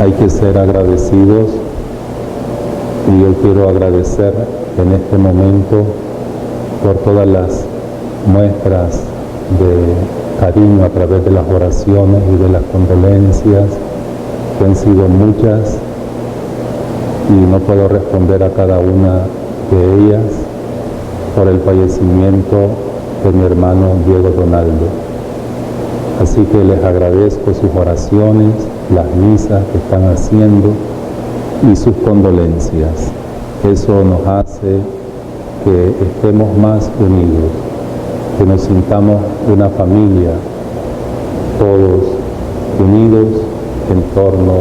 hay que ser agradecidos, y yo quiero agradecer en este momento por todas las muestras de cariño a través de las oraciones y de las condolencias, que han sido muchas, y no puedo responder a cada una de ellas, por el fallecimiento de mi hermano Diego Donaldo. Así que les agradezco sus oraciones, las misas que están haciendo y sus condolencias. Eso nos hace que estemos más unidos, que nos sintamos una familia, todos unidos en torno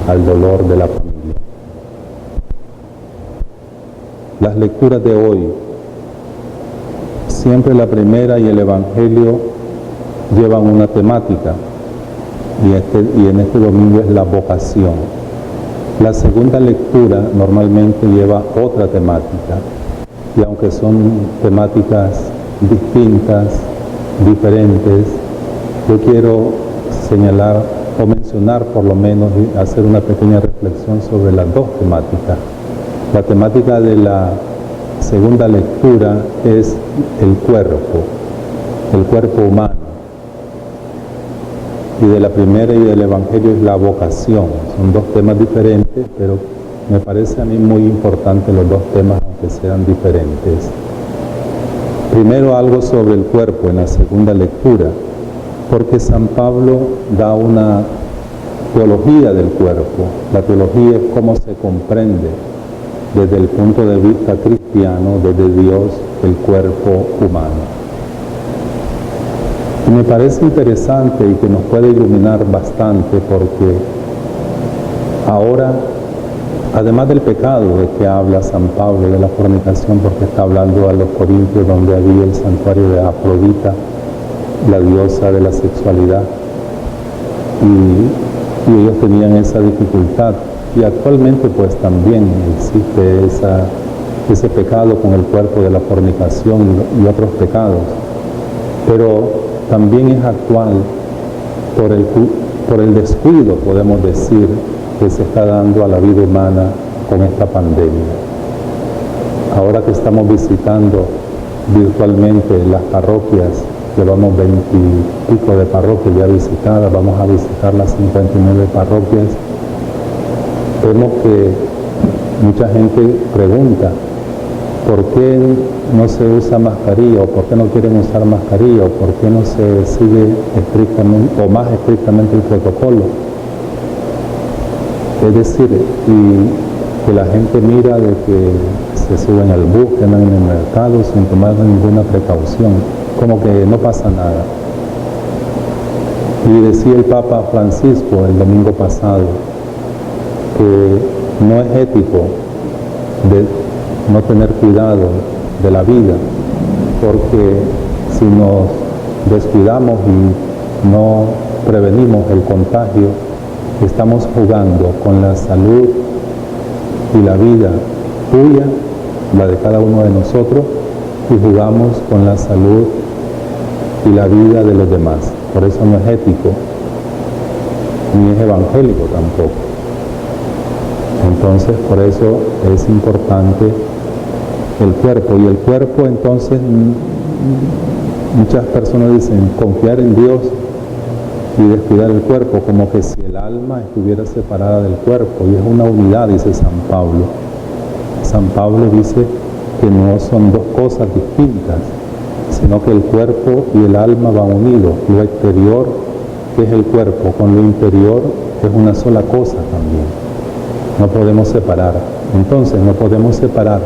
al dolor de la familia. Las lecturas de hoy, siempre la primera y el Evangelio llevan una temática, y en este domingo es la vocación. La segunda lectura normalmente lleva otra temática, y aunque son temáticas distintas, diferentes, yo quiero señalar o mencionar por lo menos y hacer una pequeña reflexión sobre las dos temáticas. La temática de la segunda lectura es el cuerpo humano, y de la primera y del Evangelio es la vocación. Son dos temas diferentes, pero me parece a mí muy importante los dos temas, aunque sean diferentes. Primero algo sobre el cuerpo en la segunda lectura, porque San Pablo da una teología del cuerpo. La teología es cómo se comprende desde el punto de vista cristiano, desde Dios, el cuerpo humano. Y me parece interesante y que nos puede iluminar bastante, porque ahora, además del pecado de que habla San Pablo, de la fornicación, porque está hablando a los Corintios, donde había el santuario de Afrodita, la diosa de la sexualidad, y ellos tenían esa dificultad, y actualmente pues también existe ese pecado con el cuerpo de la fornicación y otros pecados, pero también es actual por el descuido, podemos decir, que se está dando a la vida humana con esta pandemia. Ahora que estamos visitando virtualmente las parroquias, llevamos 20 y pico de parroquias ya visitadas, vamos a visitar las 59 parroquias, vemos que mucha gente pregunta ¿por qué no se usa mascarilla? ¿O por qué no quieren usar mascarilla? ¿O por qué no se sigue estrictamente o más estrictamente el protocolo? Es decir, y que la gente mira de que se suben al bus, que andan en el mercado sin tomar ninguna precaución, como que no pasa nada. Y decía el Papa Francisco el domingo pasado que no es ético de no tener cuidado de la vida, porque si nos descuidamos y no prevenimos el contagio, estamos jugando con la salud y la vida tuya, la de cada uno de nosotros, y jugamos con la salud y la vida de los demás. Por eso no es ético, ni es evangélico tampoco. Entonces, por eso es importante el cuerpo. Y el cuerpo, entonces, muchas personas dicen confiar en Dios y descuidar el cuerpo, como que si el alma estuviera separada del cuerpo, y es una unidad, dice San Pablo. San Pablo dice que no son dos cosas distintas, sino que el cuerpo y el alma van unidos. Lo exterior, que es el cuerpo, con lo interior es una sola cosa también. No podemos separar. Entonces, no podemos separar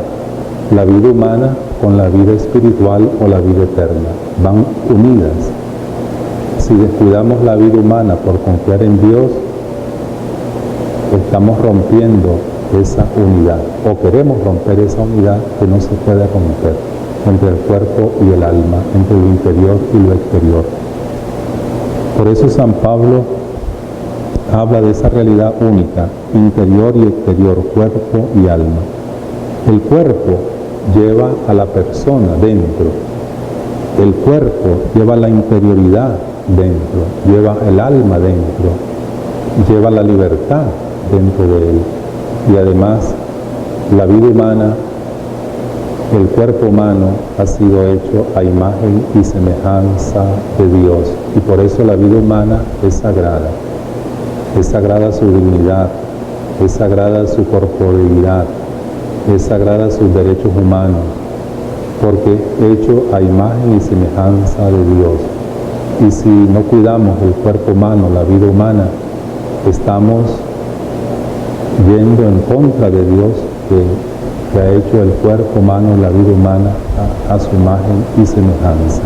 la vida humana con la vida espiritual o la vida eterna. Van unidas. Si descuidamos la vida humana por confiar en Dios, estamos rompiendo esa unidad, o queremos romper esa unidad que no se puede romper entre el cuerpo y el alma, entre lo interior y lo exterior. Por eso San Pablo habla de esa realidad única, interior y exterior, cuerpo y alma. El cuerpo lleva a la persona dentro, el cuerpo lleva la interioridad dentro, lleva el alma dentro, lleva la libertad dentro de él. Y además, la vida humana, el cuerpo humano ha sido hecho a imagen y semejanza de Dios. Y por eso la vida humana es sagrada. Es sagrada su dignidad, es sagrada su corporeidad, es sagrada sus derechos humanos, porque es hecho a imagen y semejanza de Dios. Y si no cuidamos el cuerpo humano, la vida humana, estamos yendo en contra de Dios que ha hecho el cuerpo humano, la vida humana a su imagen y semejanza.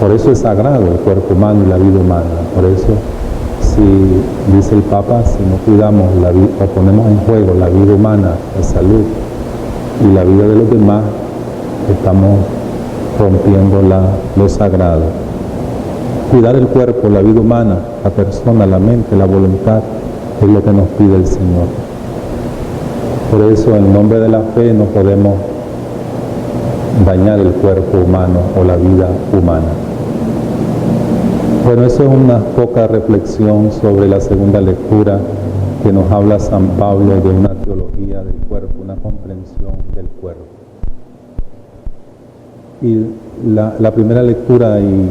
Por eso es sagrado el cuerpo humano y la vida humana. Por eso, si dice el Papa, si no cuidamos o ponemos en juego la vida humana, la salud y la vida de los demás, estamos rompiendo lo sagrado. Cuidar el cuerpo, la vida humana, la persona, la mente, la voluntad, es lo que nos pide el Señor. Por eso, en nombre de la fe, no podemos dañar el cuerpo humano o la vida humana. Bueno, eso es una poca reflexión sobre la segunda lectura que nos habla San Pablo de una teología del cuerpo, una comprensión del cuerpo. Y la primera lectura y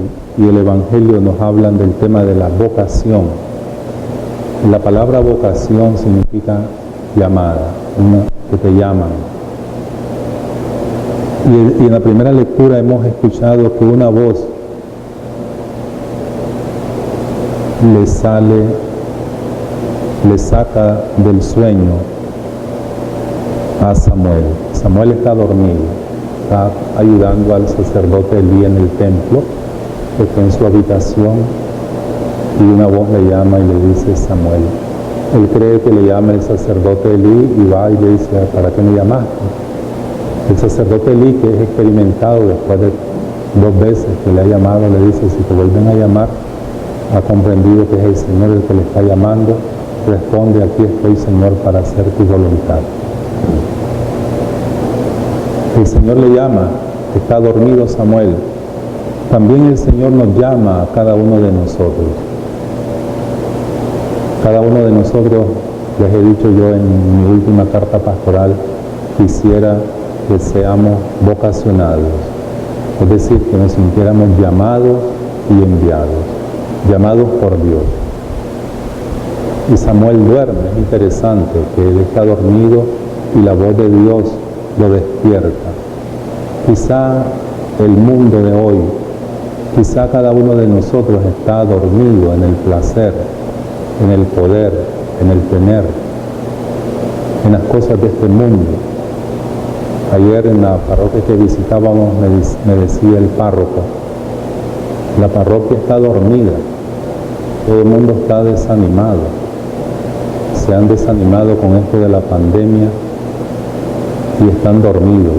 el Evangelio nos hablan del tema de la vocación. La palabra vocación significa llamada, que te llaman. Y en la primera lectura hemos escuchado que una voz le saca del sueño a Samuel. Samuel está dormido, está ayudando al sacerdote Elí en el templo, que está en su habitación, y una voz le llama y le dice Samuel. Él cree que le llama el sacerdote Elí y va y le dice, ¿para qué me llamaste? El sacerdote Elí, que es experimentado después de 2 veces que le ha llamado, le dice, si te vuelven a llamar, ha comprendido que es el Señor el que le está llamando, responde, aquí estoy, Señor, para hacer tu voluntad. El Señor le llama, está dormido Samuel. También el Señor nos llama a cada uno de nosotros. Cada uno de nosotros, les he dicho yo en mi última carta pastoral, quisiera que seamos vocacionados, es decir, que nos sintiéramos llamados y enviados, llamados por Dios. Y Samuel duerme, es interesante que él está dormido y la voz de Dios lo despierta. Quizá el mundo de hoy, quizá cada uno de nosotros está dormido en el placer, en el poder, en el tener, en las cosas de este mundo. Ayer en la parroquia que visitábamos me decía el párroco, la parroquia está dormida, todo el mundo está desanimado, se han desanimado con esto de la pandemia y están dormidos.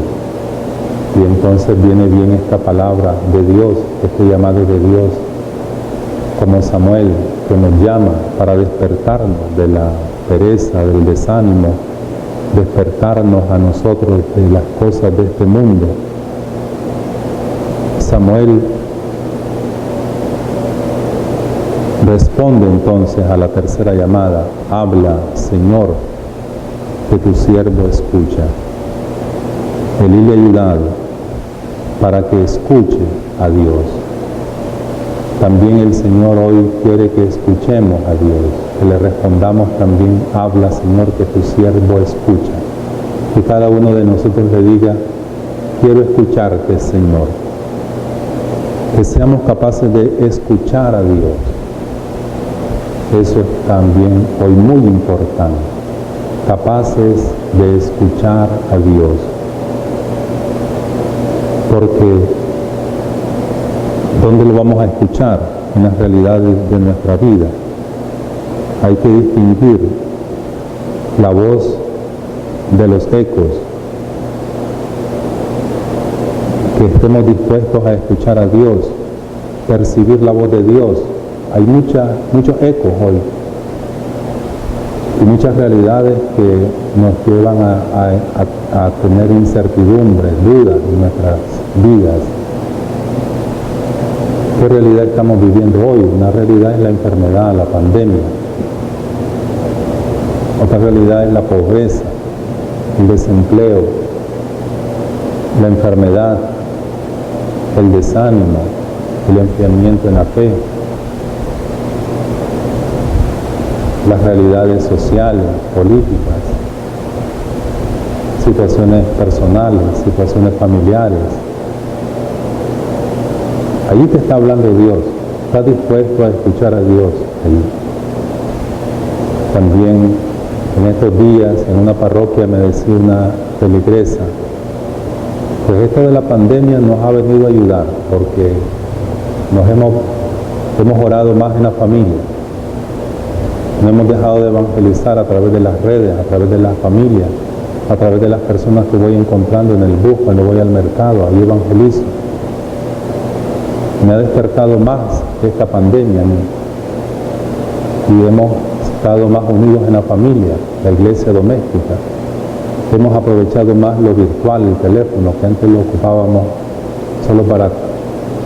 Y entonces viene bien esta palabra de Dios, este llamado de Dios, como Samuel, que nos llama para despertarnos de la pereza, del desánimo, despertarnos a nosotros de las cosas de este mundo. Samuel responde entonces a la tercera llamada, habla, Señor, que tu siervo escucha. Elí le ha ayudado para que escuche a Dios. También el Señor hoy quiere que escuchemos a Dios, que le respondamos también, habla Señor, que tu siervo escucha. Que cada uno de nosotros le diga, quiero escucharte Señor. Que seamos capaces de escuchar a Dios. Eso es también hoy muy importante. Capaces de escuchar a Dios. Porque ¿dónde lo vamos a escuchar? En las realidades de nuestra vida. Hay que distinguir la voz de los ecos, que estemos dispuestos a escuchar a Dios, percibir la voz de Dios. Hay muchos ecos hoy y muchas realidades que nos llevan a tener incertidumbres, dudas en nuestras vidas. ¿Qué realidad estamos viviendo hoy? Una realidad es la enfermedad, la pandemia. Otra realidad es la pobreza, el desempleo, la enfermedad, el desánimo, el enfriamiento en la fe, las realidades sociales, políticas, situaciones personales, situaciones familiares. Allí te está hablando Dios. ¿Estás dispuesto a escuchar a Dios allí? También en estos días, en una parroquia, me decía una feligresa, pues esto de la pandemia nos ha venido a ayudar, porque hemos orado más en la familia. No hemos dejado de evangelizar a través de las redes, a través de las familias, a través de las personas que voy encontrando en el bus, cuando voy al mercado, ahí evangelizo. Me ha despertado más esta pandemia a mí. Y hemos estado más unidos en la familia, la iglesia doméstica. Hemos aprovechado más lo virtual, el teléfono, que antes lo ocupábamos solo para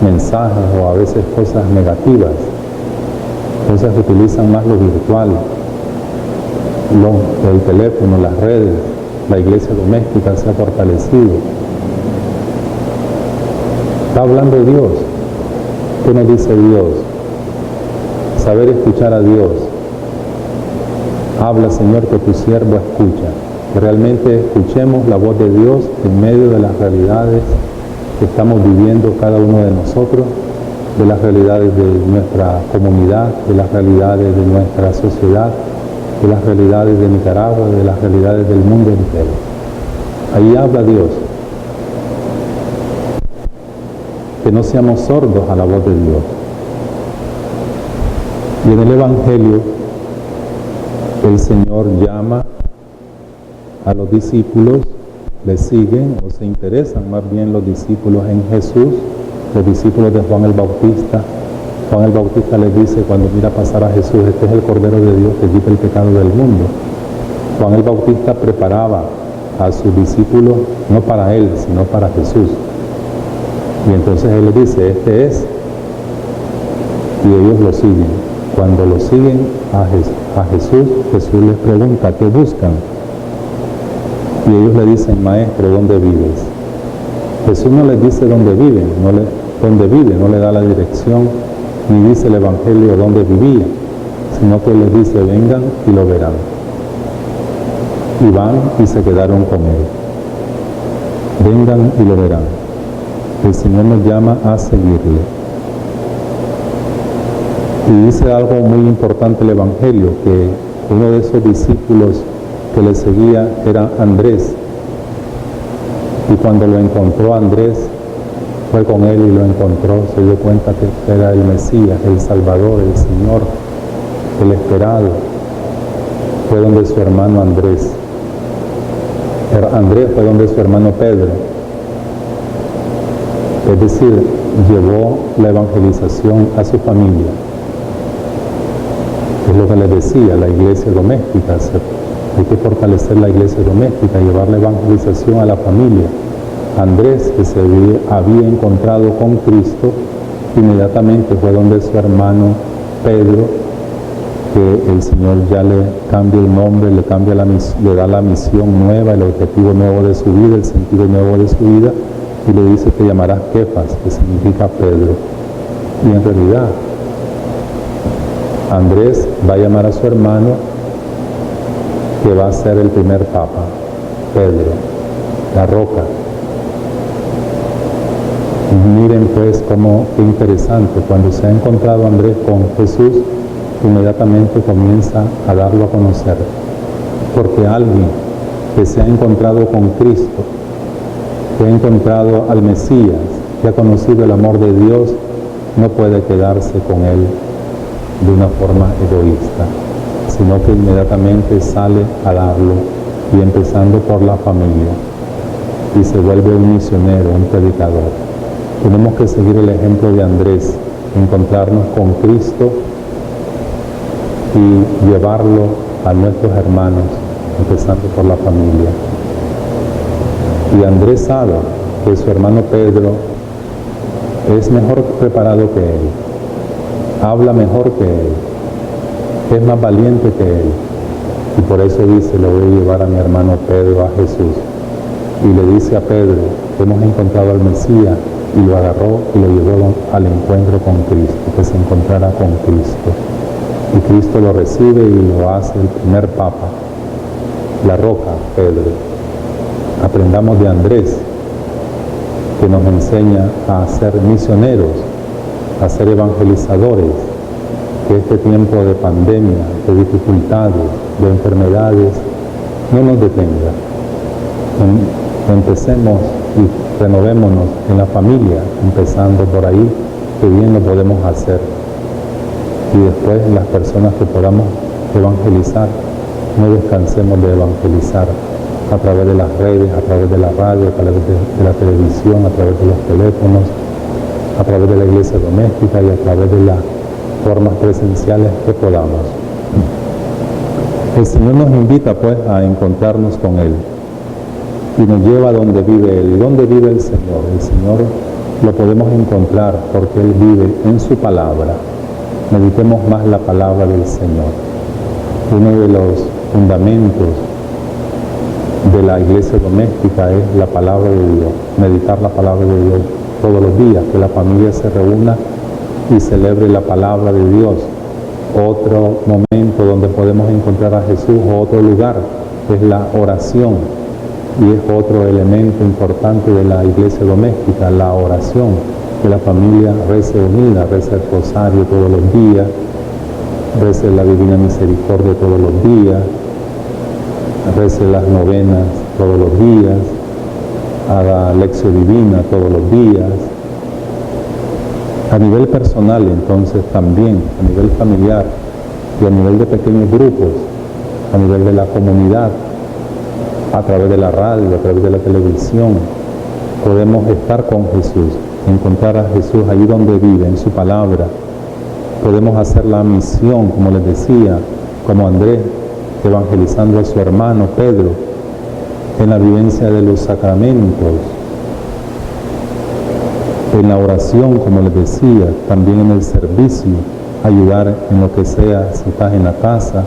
mensajes o a veces cosas negativas. Entonces se utilizan más lo virtual, el teléfono, las redes. La iglesia doméstica se ha fortalecido. Está hablando Dios. ¿Qué nos dice Dios? Saber escuchar a Dios. Habla, Señor, que tu siervo escucha. Que realmente escuchemos la voz de Dios en medio de las realidades que estamos viviendo cada uno de nosotros, de las realidades de nuestra comunidad, de las realidades de nuestra sociedad, de las realidades de Nicaragua, de las realidades del mundo entero. Ahí habla Dios. Que no seamos sordos a la voz de Dios. Y en el Evangelio, el Señor llama a los discípulos, le siguen o se interesan más bien los discípulos en Jesús, los discípulos de Juan el Bautista. Juan el Bautista les dice cuando mira pasar a Jesús, este es el Cordero de Dios que quita el pecado del mundo. Juan el Bautista preparaba a sus discípulos no para él, sino para Jesús. Y entonces él les dice, este es, y ellos lo siguen. Cuando lo siguen a Jesús, Jesús les pregunta, ¿qué buscan? Y ellos le dicen, Maestro, ¿dónde vives? Jesús no les dice dónde viven, no le da la dirección, ni dice el Evangelio dónde vivía, sino que les dice, vengan y lo verán. Y van y se quedaron con él. Vengan y lo verán. El Señor nos llama a seguirle. Y dice algo muy importante el Evangelio, que uno de esos discípulos que le seguía era Andrés. Y cuando lo encontró Andrés, fue con él y lo encontró, se dio cuenta que era el Mesías, el Salvador, el Señor, el esperado. Fue donde su hermano Andrés. Andrés fue donde su hermano Pedro. Es decir, llevó la evangelización a su familia. Es lo que les decía, la iglesia doméstica. Hay que fortalecer la iglesia doméstica, llevar la evangelización a la familia. Andrés, que se había encontrado con Cristo, inmediatamente fue donde su hermano Pedro, que el Señor ya le cambia el nombre, le da la misión nueva, el objetivo nuevo de su vida, el sentido nuevo de su vida, y le dice que llamarás Kefas, que significa Pedro. Y en realidad, Andrés va a llamar a su hermano, que va a ser el primer papa, Pedro, la roca. Miren pues cómo qué interesante, cuando se ha encontrado Andrés con Jesús, inmediatamente comienza a darlo a conocer. Porque alguien que se ha encontrado con Cristo, que ha encontrado al Mesías, que ha conocido el amor de Dios, no puede quedarse con él de una forma egoísta, sino que inmediatamente sale a darlo, y empezando por la familia, y se vuelve un misionero, un predicador. Tenemos que seguir el ejemplo de Andrés, encontrarnos con Cristo y llevarlo a nuestros hermanos, empezando por la familia. Y Andrés sabe que su hermano Pedro es mejor preparado que él, habla mejor que él, es más valiente que él, Y por eso dice, le voy a llevar a mi hermano Pedro a Jesús. Y le dice a Pedro, hemos encontrado al Mesías, y lo agarró y lo llevó al encuentro con Cristo, que se encontrara con Cristo. Y Cristo lo recibe y lo hace el primer papa. La roca, Pedro. Aprendamos de Andrés, que nos enseña a ser misioneros, a ser evangelizadores, que este tiempo de pandemia, de dificultades, de enfermedades, no nos detenga. Empecemos y renovémonos en la familia, empezando por ahí, que bien lo podemos hacer. Y después las personas que podamos evangelizar, no descansemos de evangelizar a través de las redes, a través de la radio, a través de la televisión, a través de los teléfonos, a través de la iglesia doméstica y a través de las formas presenciales que podamos. El Señor nos invita pues a encontrarnos con Él y nos lleva a donde vive Él. ¿Y dónde vive el Señor? El Señor lo podemos encontrar porque Él vive en su palabra. Meditemos más la palabra del Señor. Uno de los fundamentos de la iglesia doméstica es la palabra de Dios, meditar la palabra de Dios todos los días, que la familia se reúna y celebre la palabra de Dios. Otro momento donde podemos encontrar a Jesús, o otro lugar, es la oración, y es otro elemento importante de la iglesia doméstica, la oración, que la familia rece unida, rece el rosario todos los días, rece la Divina Misericordia todos los días, rece las novenas todos los días, haga lección divina todos los días. A nivel personal, entonces, también, a nivel familiar y a nivel de pequeños grupos, a nivel de la comunidad, a través de la radio, a través de la televisión, podemos estar con Jesús, encontrar a Jesús allí donde vive, en su palabra. Podemos hacer la misión, como les decía, como Andrés, evangelizando a su hermano Pedro, en la vivencia de los sacramentos, en la oración, como les decía, también en el servicio, ayudar en lo que sea, si estás en la casa,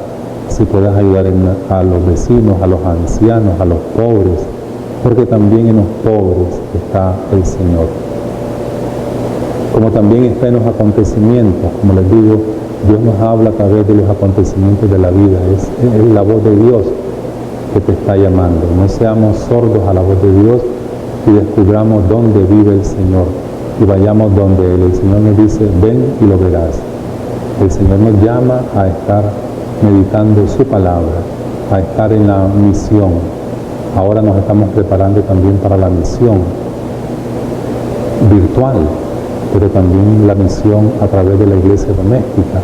si puedes ayudar a los vecinos, a los ancianos, a los pobres, porque también en los pobres está el Señor. Como también está en los acontecimientos, como les digo, Dios nos habla a través de los acontecimientos de la vida, es la voz de Dios que te está llamando. No seamos sordos a la voz de Dios y descubramos dónde vive el Señor y vayamos donde Él. El Señor nos dice, ven y lo verás. El Señor nos llama a estar meditando su palabra, a estar en la misión. Ahora nos estamos preparando también para la misión virtual, pero también la misión a través de la iglesia doméstica,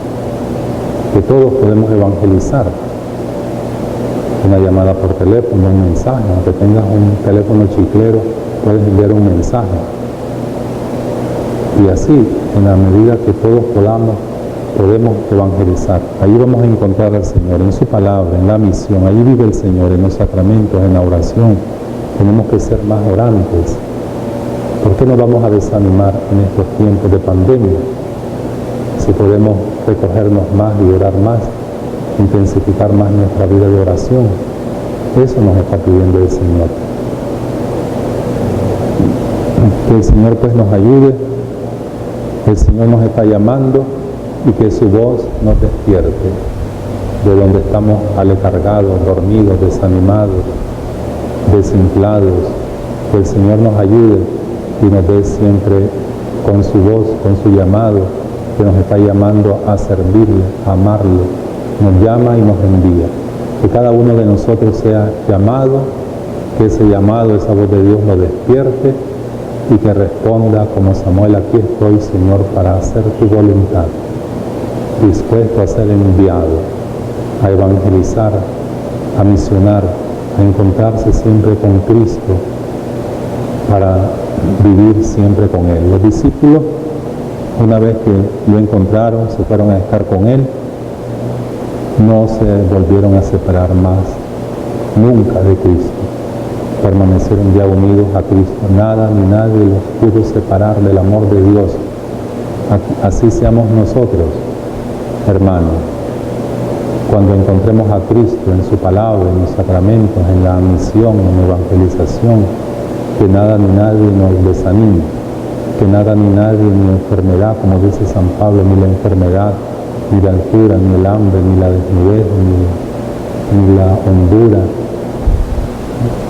que todos podemos evangelizar. Una llamada por teléfono, un mensaje, aunque tengas un teléfono chiclero, puedes enviar un mensaje. Y así, en la medida que todos podemos evangelizar. Ahí vamos a encontrar al Señor, en su palabra, en la misión. Ahí vive el Señor, en los sacramentos, en la oración. Tenemos que ser más orantes. ¿Por qué nos vamos a desanimar en estos tiempos de pandemia? Si podemos recogernos más y orar más, intensificar más nuestra vida de oración. Eso nos está pidiendo el Señor. Que el Señor pues nos ayude. El Señor nos está llamando y que su voz nos despierte de donde estamos aletargados, dormidos, desanimados, desinflados. Que el Señor nos ayude y nos dé siempre con su voz, con su llamado, que nos está llamando a servirle, a amarle. Nos llama y nos envía. Que cada uno de nosotros sea llamado, que ese llamado, esa voz de Dios lo despierte y que responda como Samuel: aquí estoy, Señor, para hacer tu voluntad, dispuesto a ser enviado, a evangelizar, a misionar, a encontrarse siempre con Cristo, para vivir siempre con Él. Los discípulos, una vez que lo encontraron, se fueron a estar con Él, no se volvieron a separar más nunca de Cristo. Permanecieron ya unidos a Cristo. Nada ni nadie los pudo separar del amor de Dios. Así seamos nosotros, hermanos. Cuando encontremos a Cristo en su palabra, en los sacramentos, en la misión, en la evangelización, que nada ni nadie nos desanime, que nada ni nadie, ni enfermedad, como dice San Pablo, ni la enfermedad, ni la altura, ni el hambre, ni la desnudez, ni la hondura,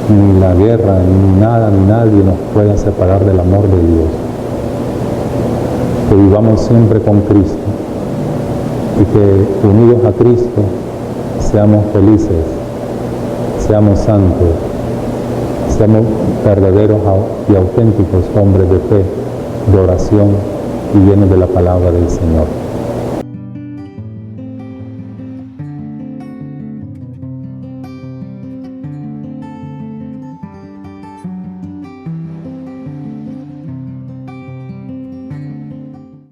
ni la guerra, ni nada ni nadie nos pueda separar del amor de Dios. Que vivamos siempre con Cristo y que unidos a Cristo seamos felices, seamos santos, seamos verdaderos y auténticos hombres de fe, de oración y llenos de la palabra del Señor.